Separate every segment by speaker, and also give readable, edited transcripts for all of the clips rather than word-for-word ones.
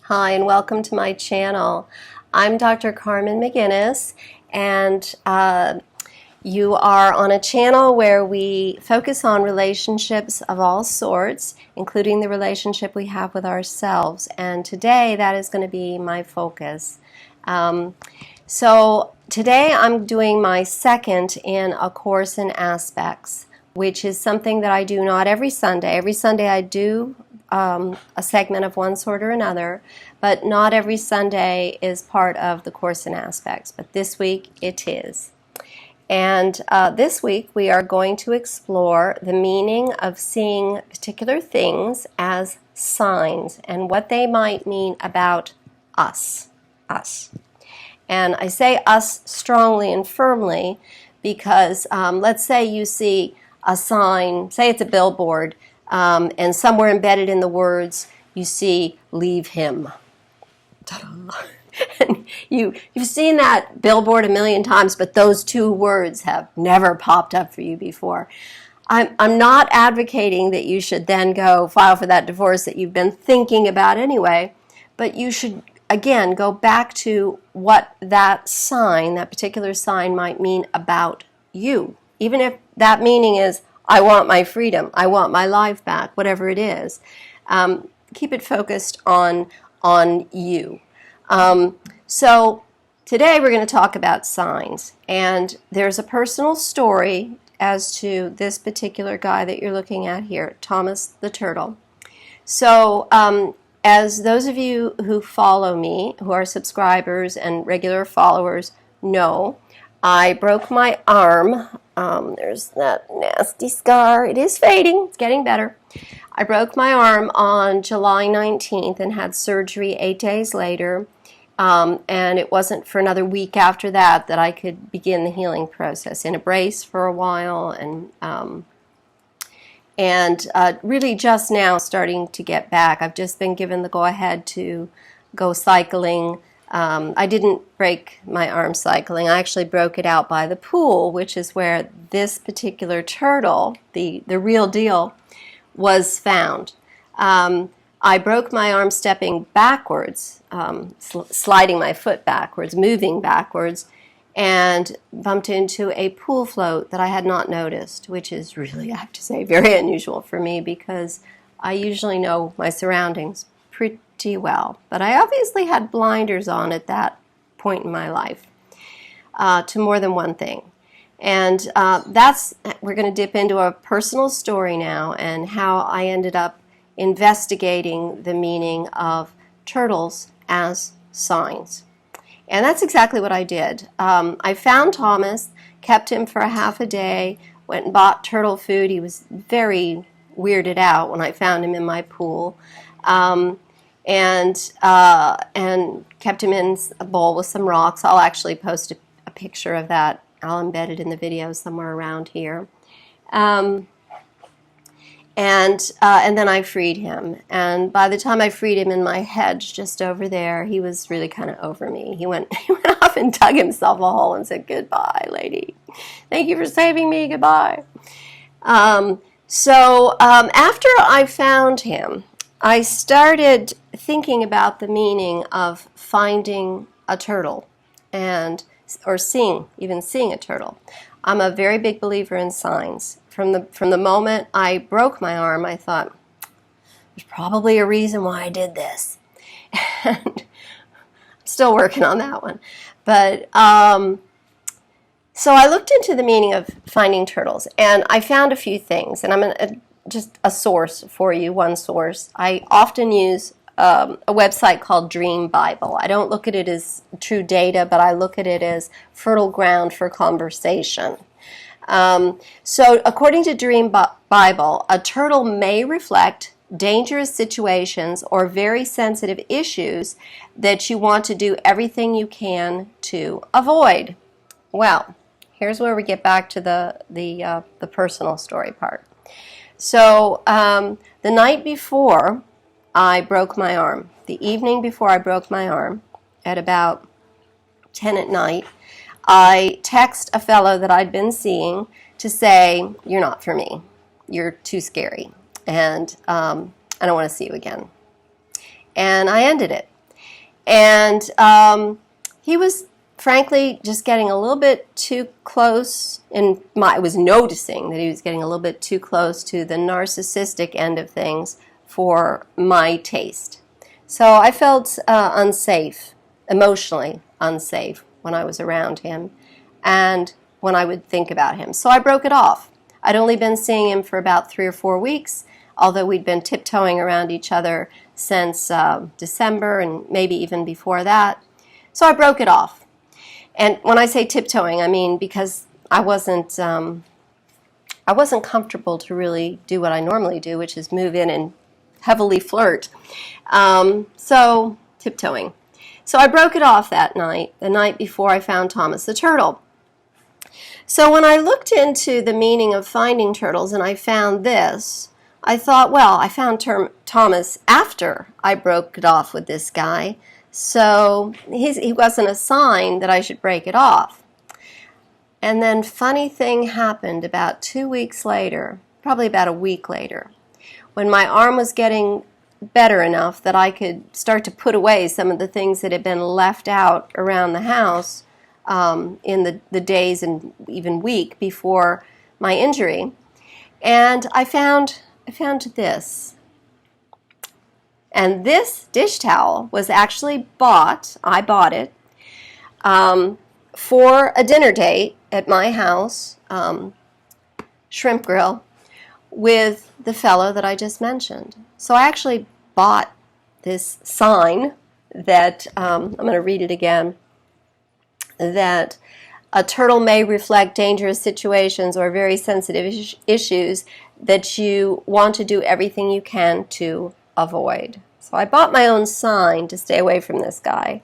Speaker 1: Hi, and welcome to my channel. I'm Dr. Carmen McGuinness, and you are on a channel where we focus on relationships of all sorts, including the relationship we have with ourselves. And today, that is going to be my focus. So today I'm doing my second in A Course in Aspects, which is something that I do not every Sunday. Every Sunday I do a segment of one sort or another, but not every Sunday is part of the Course in Aspects, but this week it is. And this week we are going to explore the meaning of seeing particular things as signs and what they might mean about us. And I say us strongly and firmly because let's say you see a sign, say it's a billboard, and somewhere embedded in the words you see "leave him." Ta-da. And you've seen that billboard a million times, but those two words have never popped up for you before. I'm not advocating that you should then go file for that divorce that you've been thinking about anyway, but you should again go back to what that sign, that particular sign, might mean about you, even if that meaning is I want my freedom, I want my life back, whatever it is. Keep it focused on you. So today we're going to talk about signs, and there's a personal story as to this particular guy that you're looking at here, Thomas the Turtle. So as those of you who follow me, who are subscribers and regular followers, know, I broke my arm. There's that nasty scar. It is fading. It's getting better. I broke my arm on July 19th and had surgery 8 days later. And it wasn't for another week after that I could begin the healing process. In a brace for a while, and really just now starting to get back. I've just been given the go-ahead to go cycling. I didn't break my arm cycling. I actually broke it out by the pool, which is where this particular turtle, the real deal, was found. I broke my arm stepping backwards, sliding my foot backwards, moving backwards, and bumped into a pool float that I had not noticed, which is really, I have to say, very unusual for me because I usually know my surroundings pretty well. But I obviously had blinders on at that point in my life to more than one thing. And we're going to dip into a personal story now and how I ended up investigating the meaning of turtles as signs. And that's exactly what I did. I found Thomas, kept him for a half a day, went and bought turtle food. He was very weirded out when I found him in my pool. And kept him in a bowl with some rocks. I'll actually post a picture of that. I'll embed it in the video somewhere around here. And then I freed him. And by the time I freed him in my hedge just over there, he was really kind of over me. He went off and dug himself a hole and said, "Goodbye, lady. Thank you for saving me. Goodbye." So after I found him, I started thinking about the meaning of finding a turtle or seeing a turtle. I'm a very big believer in signs. From the moment I broke my arm, I thought, there's probably a reason why I did this. And I'm still working on that one. But so I looked into the meaning of finding turtles, and I found a few things, and I'm just a source for you, one source. I often use a website called Dream Bible. I don't look at it as true data, but I look at it as fertile ground for conversation. So according to Dream Bible, a turtle may reflect dangerous situations or very sensitive issues that you want to do everything you can to avoid. Well, here's where we get back to the personal story part. So the night before I broke my arm, the evening before I broke my arm, at about 10 at night, I text a fellow that I'd been seeing to say, "You're not for me. You're too scary, and I don't want to see you again." And I ended it. And he was frankly just getting a little bit too close, and I was noticing that he was getting a little bit too close to the narcissistic end of things for my taste. So I felt unsafe, emotionally unsafe when I was around him and when I would think about him. So I broke it off. I'd only been seeing him for about 3 or 4 weeks, although we'd been tiptoeing around each other since December and maybe even before that. So I broke it off. And when I say tiptoeing, I mean because I wasn't comfortable to really do what I normally do, which is move in and heavily flirt. So tiptoeing. So I broke it off that night, the night before I found Thomas the turtle. So when I looked into the meaning of finding turtles and I found this, I thought, well, I found Thomas after I broke it off with this guy, so he wasn't a sign that I should break it off. And then funny thing happened about 2 weeks later, probably about a week later, when my arm was getting better enough that I could start to put away some of the things that had been left out around the house in the days and even week before my injury. And I found this. And this dish towel was actually I bought it, for a dinner date at my house, shrimp grill, with the fellow that I just mentioned. So I actually bought this sign that, I'm going to read it again, that a turtle may reflect dangerous situations or very sensitive issues that you want to do everything you can to avoid. So I bought my own sign to stay away from this guy.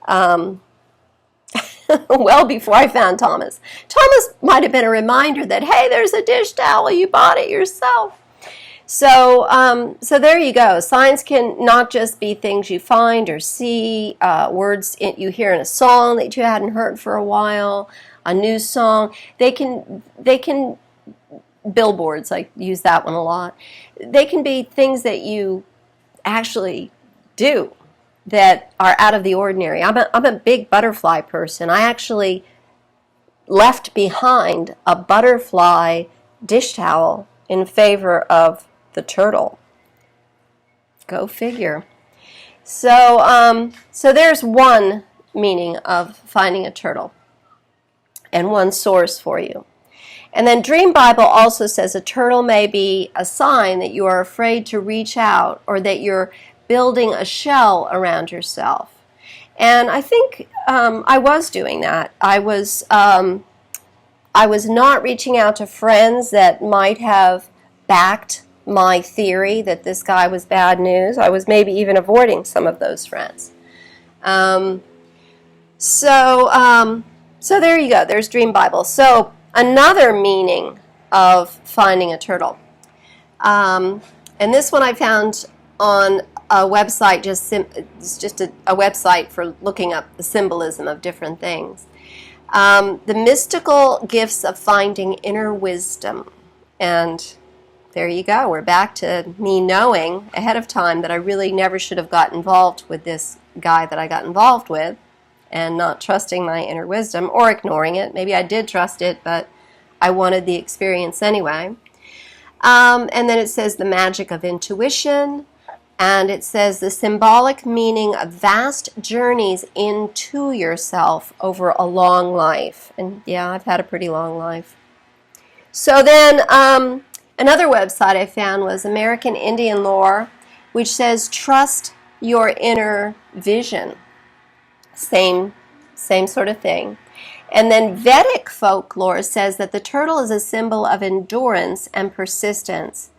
Speaker 1: Well before I found Thomas. Thomas might have been a reminder that, hey, there's a dish towel, you bought it yourself. So there you go. Signs can not just be things you find or see, words you hear in a song that you hadn't heard for a while, a new song. They can billboards, I use that one a lot. They can be things that you actually do that are out of the ordinary. I'm a big butterfly person. I actually left behind a butterfly dish towel in favor of the turtle. Go figure. So there's one meaning of finding a turtle and one source for you. And then Dream Bible also says a turtle may be a sign that you are afraid to reach out or that you're building a shell around yourself. And I think I was doing that. I was not reaching out to friends that might have backed my theory that this guy was bad news. I was maybe even avoiding some of those friends. So there you go. There's Dream Bible. So another meaning of finding a turtle. And this one I found on a website, it's just a website for looking up the symbolism of different things. The mystical gifts of finding inner wisdom. And there you go. We're back to me knowing ahead of time that I really never should have got involved with this guy that I got involved with and not trusting my inner wisdom or ignoring it. Maybe I did trust it, but I wanted the experience anyway. And then it says the magic of intuition. And it says the symbolic meaning of vast journeys into yourself over a long life. And yeah, I've had a pretty long life. So then another website I found was American Indian Lore, which says trust your inner vision. Same sort of thing. And then Vedic folklore says that the turtle is a symbol of endurance and persistence,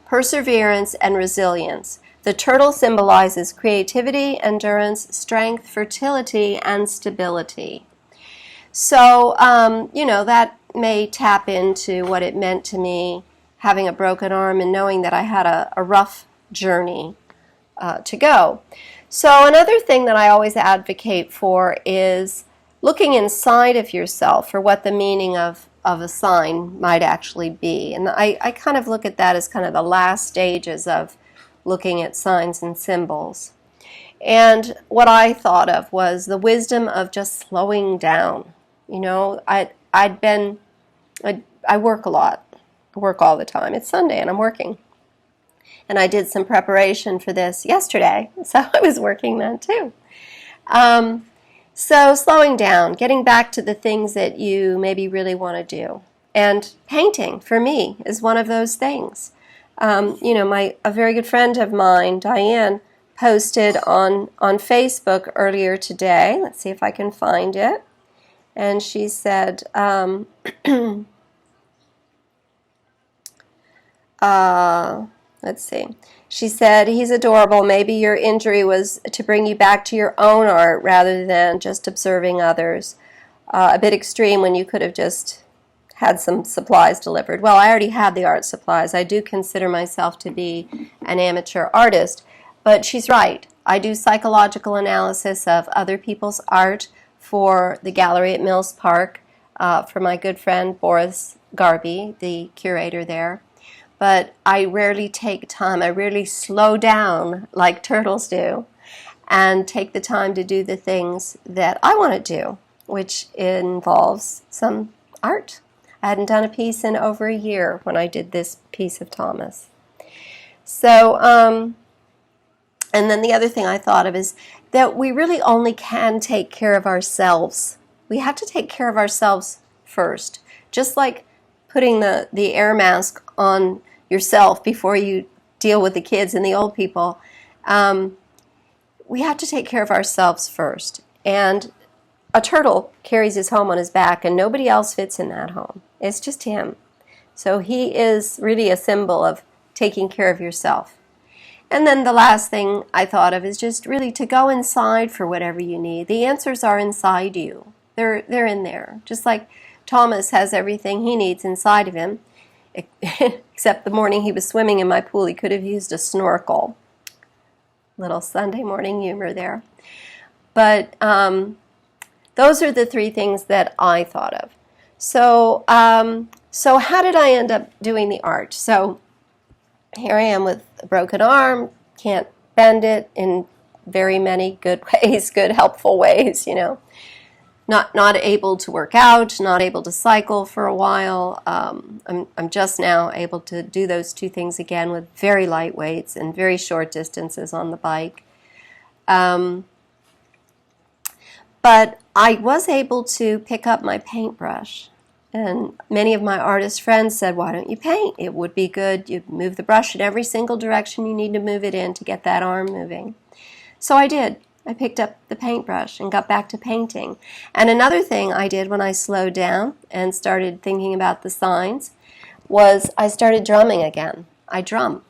Speaker 1: perseverance and resilience. The turtle symbolizes creativity, endurance, strength, fertility, and stability. So, that may tap into what it meant to me having a broken arm and knowing that I had a rough journey to go. So another thing that I always advocate for is looking inside of yourself for what the meaning of a sign might actually be. And I kind of look at that as kind of the last stages of looking at signs and symbols. And what I thought of was the wisdom of just slowing down. You know, I work a lot. I work all the time. It's Sunday and I'm working. And I did some preparation for this yesterday, so I was working then too. So slowing down, getting back to the things that you maybe really want to do. And painting, for me, is one of those things. You know, a very good friend of mine, Diane, posted on Facebook earlier today. Let's see if I can find it. And she said, let's see. She said, he's adorable. Maybe your injury was to bring you back to your own art rather than just observing others. A bit extreme when you could have just had some supplies delivered. Well, I already had the art supplies. I do consider myself to be an amateur artist. But she's right. I do psychological analysis of other people's art for the gallery at Mills Park, for my good friend Boris Garby, the curator there. But I rarely take time. I rarely slow down like turtles do and take the time to do the things that I want to do, which involves some art. I hadn't done a piece in over a year when I did this piece of Thomas. So, and then the other thing I thought of is that we really only can take care of ourselves. We have to take care of ourselves first. Just like putting the air mask on yourself before you deal with the kids and the old people. We have to take care of ourselves first. And a turtle carries his home on his back, and nobody else fits in that home. It's just him. So he is really a symbol of taking care of yourself. And then the last thing I thought of is just really to go inside for whatever you need. The answers are inside you. They're in there. Just like Thomas has everything he needs inside of him, except the morning he was swimming in my pool, he could have used a snorkel. Little Sunday morning humor there. But those are the three things that I thought of. So, so how did I end up doing the art? So here I am with a broken arm, can't bend it in very many good ways, good helpful ways, you know. Not able to work out, not able to cycle for a while. I'm just now able to do those two things again with very light weights and very short distances on the bike. But I was able to pick up my paintbrush. And many of my artist friends said, why don't you paint? It would be good. You'd move the brush in every single direction you need to move it in to get that arm moving. So I did. I picked up the paintbrush and got back to painting. And another thing I did when I slowed down and started thinking about the signs was I started drumming again. I drum.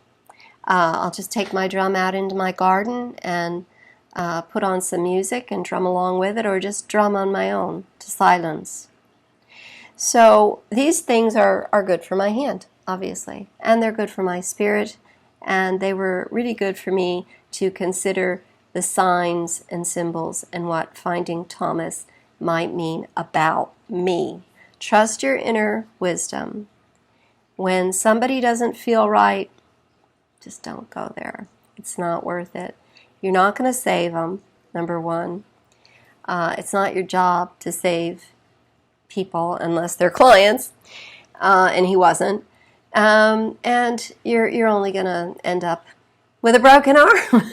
Speaker 1: I'll just take my drum out into my garden and put on some music and drum along with it, or just drum on my own to silence. So these things are good for my hand, obviously, and they're good for my spirit, and they were really good for me to consider the signs and symbols and what finding Thomas might mean about me. Trust your inner wisdom. When somebody doesn't feel right, just don't go there. It's not worth it. You're not going to save them, number one. It's not your job to save people unless they're clients, and he wasn't. And you're only going to end up with a broken arm.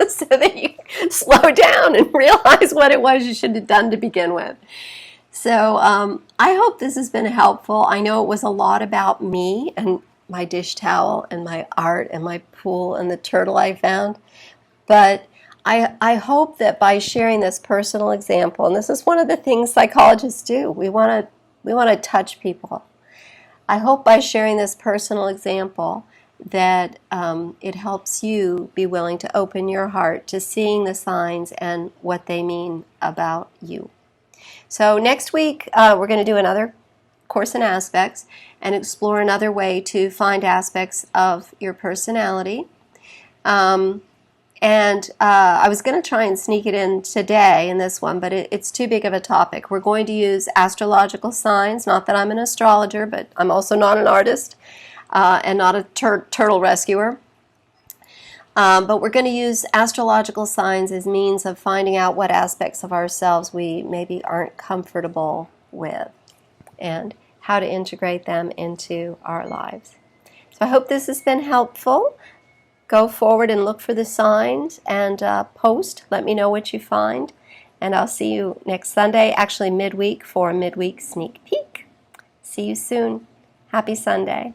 Speaker 1: So that you slow down and realize what it was you should have done to begin with. So I hope this has been helpful. I know it was a lot about me and my dish towel and my art and my pool and the turtle I found. But I hope that by sharing this personal example, and this is one of the things psychologists do, we want to touch people. I hope by sharing this personal example that it helps you be willing to open your heart to seeing the signs and what they mean about you. So next week we're going to do another Course in Aspects and explore another way to find aspects of your personality. And I was going to try and sneak it in today in this one, but it's too big of a topic. We're going to use astrological signs, not that I'm an astrologer, but I'm also not an artist. And not a turtle rescuer. But we're going to use astrological signs as means of finding out what aspects of ourselves we maybe aren't comfortable with and how to integrate them into our lives. So I hope this has been helpful. Go forward and look for the signs and post. Let me know what you find. And I'll see you next Sunday, actually midweek, for a midweek sneak peek. See you soon. Happy Sunday.